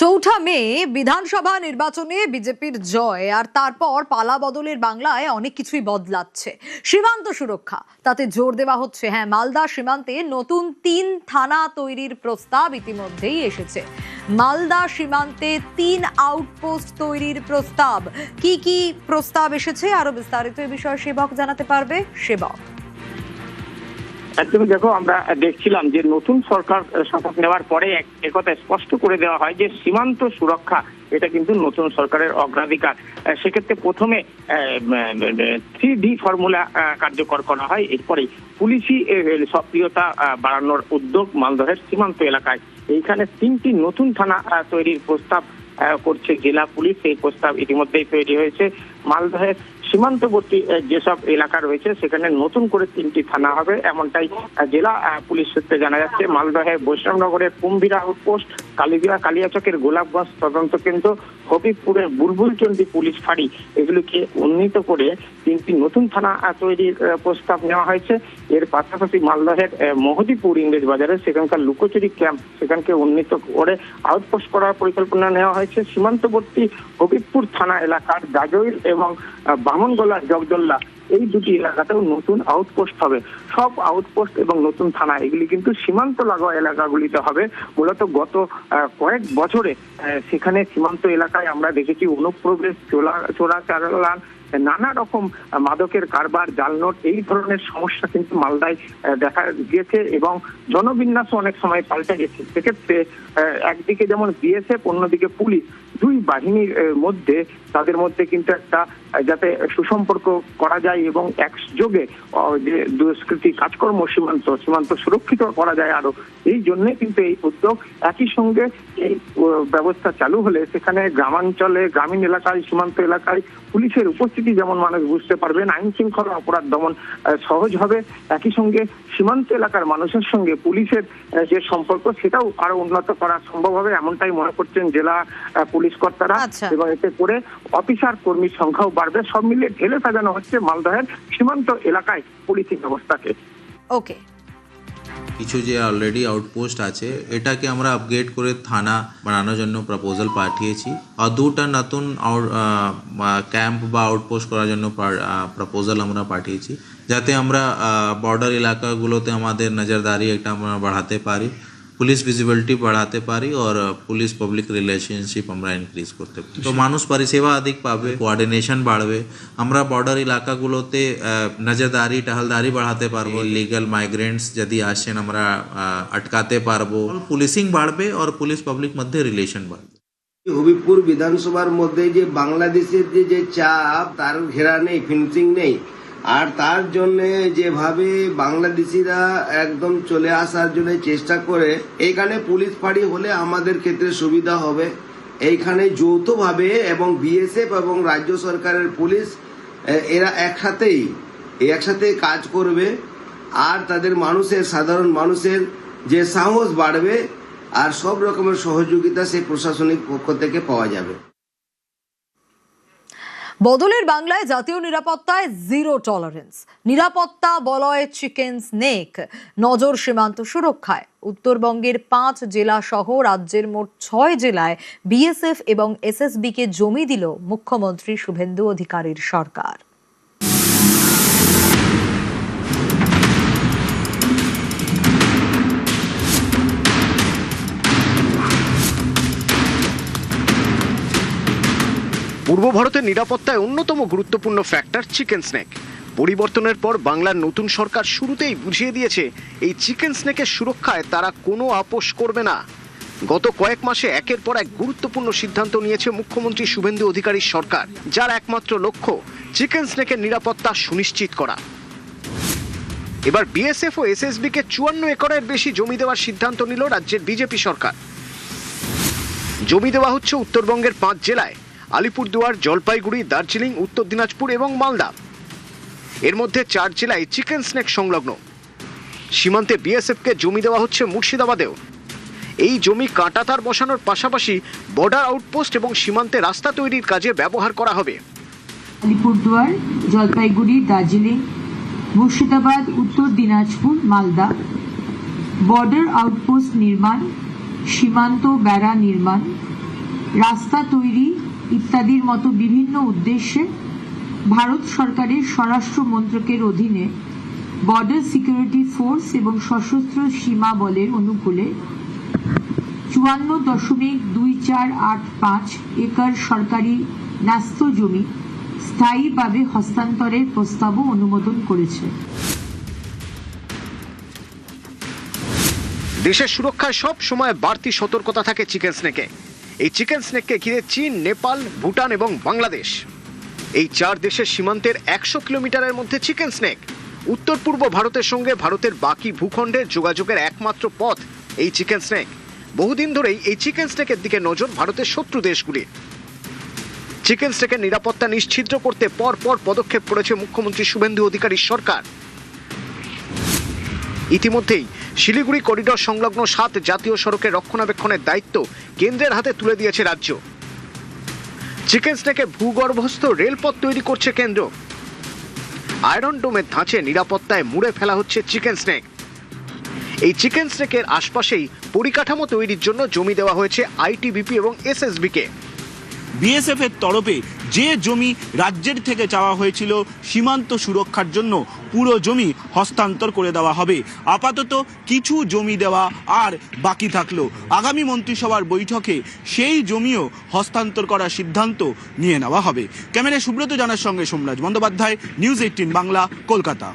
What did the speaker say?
চৌঠা মে বিধানসভা নির্বাচনে বিজেপির জয়, আর তারপর পালা বদলের বাংলায় অনেক কিছুই বদলাচ্ছে। সীমান্ত সুরক্ষা, তাতে জোর দেওয়া হচ্ছে। মালদা সীমান্তে নতুন 3 থানা তৈরির প্রস্তাব ইতিমধ্যেই এসেছে। মালদা সীমান্তে 3 আউটপোস্ট তৈরির প্রস্তাব। কি কি প্রস্তাব এসেছে আরো বিস্তারিত এই বিষয়ে সেবক জানাতে পারবে। সেবক, একদমই দেখো, আমরা দেখছিলাম যে নতুন সরকার শপথ নেওয়ার পরে একথা স্পষ্ট করে দেওয়া হয় যে সীমান্ত সুরক্ষা এটা কিন্তু নতুন সরকারের অগ্রাধিকার। সেক্ষেত্রে প্রথমে 3D ফর্মুলা কার্যকর করা হয়, এরপরে পুলিশি সক্রিয়তা বাড়ানোর উদ্যোগ মালদহের সীমান্ত এলাকায়। এইখানে 3টি নতুন থানা তৈরির প্রস্তাব করছে জেলা পুলিশ। এই প্রস্তাব ইতিমধ্যেই তৈরি হয়েছে। মালদহের সীমান্তবর্তী যেসব এলাকা রয়েছে সেখানে নতুন করে 3টি থানা হবে, এমনটাই জেলা পুলিশ সূত্রে জানা যাচ্ছে। মালদহের বৈষ্ণবনগরের কুম্ভীরা আউটপোস্ট, কালিয়াচকের গোলাপগঞ্জ তদন্ত কেন্দ্র, হবিবপুরের বুলবুলচন্ডী পুলিশ ফাঁড়ি, এগুলিকে উন্নীত করে 3টি নতুন থানা তৈরির প্রস্তাব নেওয়া হয়েছে। এর পাশাপাশি মালদহের মহদীপুর ইংরেজ বাজারে সেখানকার লুকোচুরি ক্যাম্প, সেখানকে উন্নীত করে আউটপোস্ট করার পরিকল্পনা নেওয়া হয়েছে। সীমান্তবর্তী হবিবপুর থানা এলাকার জাজইল এবং বামনগোলার জগদল্লা, এই দুটি এলাকাতেও নতুন আউটপোস্ট হবে। সব আউটপোস্ট এবং নতুন থানা এগুলি কিন্তু সীমান্ত লাগোয়া এলাকাগুলিতে হবে। মূলত গত কয়েক বছরে সেখানে সীমান্ত এলাকায় আমরা দেখেছি অনুপ্রবেশ, চোরাচালান, নানা রকম মাদকের কারবার, জালনোট, এই ধরনের সমস্যা কিন্তু মালদায় দেখা গিয়েছে এবং জনবিন্যাসও অনেক সময় পাল্টে গেছে। সেক্ষেত্রে একদিকে যেমন বিএসএফ, অন্যদিকে পুলিশ, দুই বাহিনীর মধ্যে তাদের মধ্যে কিন্তু একটা যাতে সুসম্পর্ক করা যায় এবং একযোগে যে দুষ্কৃতি কাজকর্ম সীমান্ত সুরক্ষিত করা যায় আরো, এই জন্য কিন্তু এই উদ্যোগ। একই সঙ্গে এই ব্যবস্থা চালু হলে সেখানে গ্রামাঞ্চলে, গ্রামীণ এলাকায়, সীমান্ত এলাকায় পুলিশের উপস্থিতি যেমন মানুষ বুঝতে পারবেন, আইন শৃঙ্খলা অপরাধ দমন সহজ হবে। একই সঙ্গে সীমান্ত এলাকার মানুষের সঙ্গে পুলিশের যে সম্পর্ক সেটাও আরো উন্নত করা সম্ভব হবে, এমনটাই মনে করছেন জেলা পুলিশ কর্তারা। এবং এতে করে অফিসার কর্মীর সংখ্যাও বাড়বে। সব মিলিয়ে ঢেলে সাজানো হচ্ছে মালদহের সীমান্ত এলাকায় পুলিশি ব্যবস্থাকে। ওকে, কিছু যে অলরেডি আউটপোস্ট আছে এটাকে আমরা আপগ্রেড করে থানা বানানোর জন্য প্রপোজাল পাঠিয়েছি, আর 2টা নতুন ক্যাম্প বা আউটপোস্ট করার জন্য প্রপোজাল আমরা পাঠিয়েছি, যাতে আমরা বর্ডার এলাকাগুলোতে আমাদের নজরদারি একটা আমরা বাড়াতে পারি, পুলিশ ভিজিবিলিটি বাড়াতে পারি, আর পুলিশ পাবলিক রিলেশনশিপ আমরা ইনক্রিজ করতে পারি। তো মানুষ পরিষেবা অধিক পাবে, কোঅর্ডিনেশন বাড়বে। আমরা বর্ডার এলাকাগুলোতে নজরদারি, টহলদারি বাড়াতে পারবো। ইলিগাল মাইগ্রেন্টস যদি আসেন আমরা আটকাতে পারবো। পুলিশিং বাড়বে আর পুলিশ পাবলিক মধ্যে রিলেশন বাড়বে। হবিবপুর বিধানসভার মধ্যে যে বাংলাদেশের যে চাপ, তার ঘেরা নেই, ফিনিশিং নেই, আর তার জন্য যেভাবে বাংলাদেশিরা একদম চলে আসার জন্য চেষ্টা করে, এইখানে পুলিশ ফাঁড়ি হলে আমাদের ক্ষেত্রে সুবিধা হবে। এইখানে যৌথভাবে এবং বিএসএফ এবং রাজ্য সরকারের পুলিশ এরা একসাথে কাজ করবে, আর তাদের সাধারণ মানুষের যে সাহস বাড়বে, আর সব রকমের সহযোগিতা সেই প্রশাসনিক পক্ষ থেকে পাওয়া যাবে। বদলের বাংলায় জাতীয় নিরাপত্তায় জিরো টলারেন্স। নিরাপত্তা বলয় চিকেন স্নেক। নজর সীমান্ত সুরক্ষায়। উত্তরবঙ্গের 5 জেলা সহ রাজ্যের মোট 6 জেলায় বিএসএফ এবং এসএসবি কে জমি দিল মুখ্যমন্ত্রী শুভেন্দু অধিকারীর সরকার। পূর্ব ভারতের নিরাপত্তায় অন্যতম গুরুত্বপূর্ণ ফ্যাক্টর চিকেন স্নেক। পরিবর্তনের পর বাংলার নতুন সরকার শুরুতেই বুঝিয়ে দিয়েছে এই চিকেন স্নেকের সুরক্ষায় তারা কোনো আপোষ করবে না। গত কয়েক মাসে একের পর এক গুরুত্বপূর্ণ সিদ্ধান্ত নিয়েছে মুখ্যমন্ত্রী শুভেন্দু অধিকারীর সরকার, যার একমাত্র লক্ষ্য চিকেন স্নেকের নিরাপত্তা সুনিশ্চিত করা। এবার বিএসএফ ও এসএসবি কে 54 একরের বেশি জমি দেওয়ার সিদ্ধান্ত নিল রাজ্যের বিজেপি সরকার। জমি দেওয়া হচ্ছে উত্তরবঙ্গের 5 জেলায়: আলিপুরদুয়ার, জলপাইগুড়ি, দার্জিলিং, উত্তর দিনাজপুর এবং মালদা। এর মধ্যে 4 জেলায় চিকেন স্নেক সংলগ্ন। সীমান্তে বিএসএফকে জমি দেওয়া হচ্ছে মুর্শিদাবাদেও। এই জমি কাঁটাতার বসানোর পাশাপাশি বর্ডার আউটপোস্ট এবং সীমান্তে রাস্তা তৈরির কাজে ব্যবহার করা হবে। আলিপুরদুয়ার, জলপাইগুড়ি, দার্জিলিং, মুর্শিদাবাদ, উত্তর দিনাজপুর, মালদা বর্ডার আউটপোস্ট নির্মাণ, সীমান্ত বেড়া নির্মাণ, রাস্তা তৈরি ইত্যাদির মতো বিভিন্ন উদ্দেশ্যে ভারত সরকারের স্বরাষ্ট্র মন্ত্রকের অধীনে বর্ডার সিকিউরিটি ফোর্স এবং সশস্ত্র সীমা বলের অনুকূলে 54.2485 একর সরকারি ন্যস্ত জমি স্থায়ীভাবে হস্তান্তরের প্রস্তাবও অনুমোদন করেছে। দেশের সুরক্ষায় সব সময় বাড়তি সতর্কতা থাকে চিকেন স্নেকে। এই চিকেন স্নেককে ঘিরে চীন, নেপাল, ভুটান এবং বাংলাদেশ, এই 4 দেশের সীমান্তের 100 কিলোমিটারের মধ্যে চিকেন স্নেক। উত্তর পূর্ব ভারতের সঙ্গে ভারতের বাকি ভূখণ্ডের যোগাযোগের একমাত্র পথ এই চিকেন স্নেক। বহুদিন ধরেই এই চিকেন স্নেকের দিকে নজর ভারতের শত্রু দেশগুলি। চিকেন স্নেকের নিরাপত্তা নিশ্চিত করতে পর পদক্ষেপ করেছে মুখ্যমন্ত্রী শুভেন্দু অধিকারীর সরকার। ইতিমধ্যেই শিলিগুড়ি করিডোর সংলগ্ন 7 জাতীয় সড়কের রক্ষণাবেক্ষণের দায়িত্ব কেন্দ্রের হাতে তুলে দিয়েছে রাজ্য। চিকেন স্নেকে ভূগর্ভস্থ রেলপথ তৈরি করছে কেন্দ্র। আয়রন ডোমের ধাঁচে নিরাপত্তায় মুড়ে ফেলা হচ্ছে চিকেন স্নেক। এই চিকেন স্নেকের আশপাশেই পরিকাঠামো তৈরির জন্য জমি দেওয়া হয়েছে আইটিবিপি এবং এসএসবি কে। বিএসএফ এর তরফে যে জমি রাজ্যের থেকে চাওয়া হয়েছিল সীমান্ত সুরক্ষার জন্য, পুরো জমি হস্তান্তর করে দেওয়া হবে। আপাতত কিছু জমি দেওয়া আর বাকি থাকলো। আগামী মন্ত্রিসভার বৈঠকে সেই জমিও হস্তান্তর করার সিদ্ধান্ত নিয়ে নেওয়া হবে। ক্যামেরায় সুব্রত জানার সঙ্গে সোমরাজ বন্দ্যোপাধ্যায়, নিউজ 18 বাংলা, কলকাতা।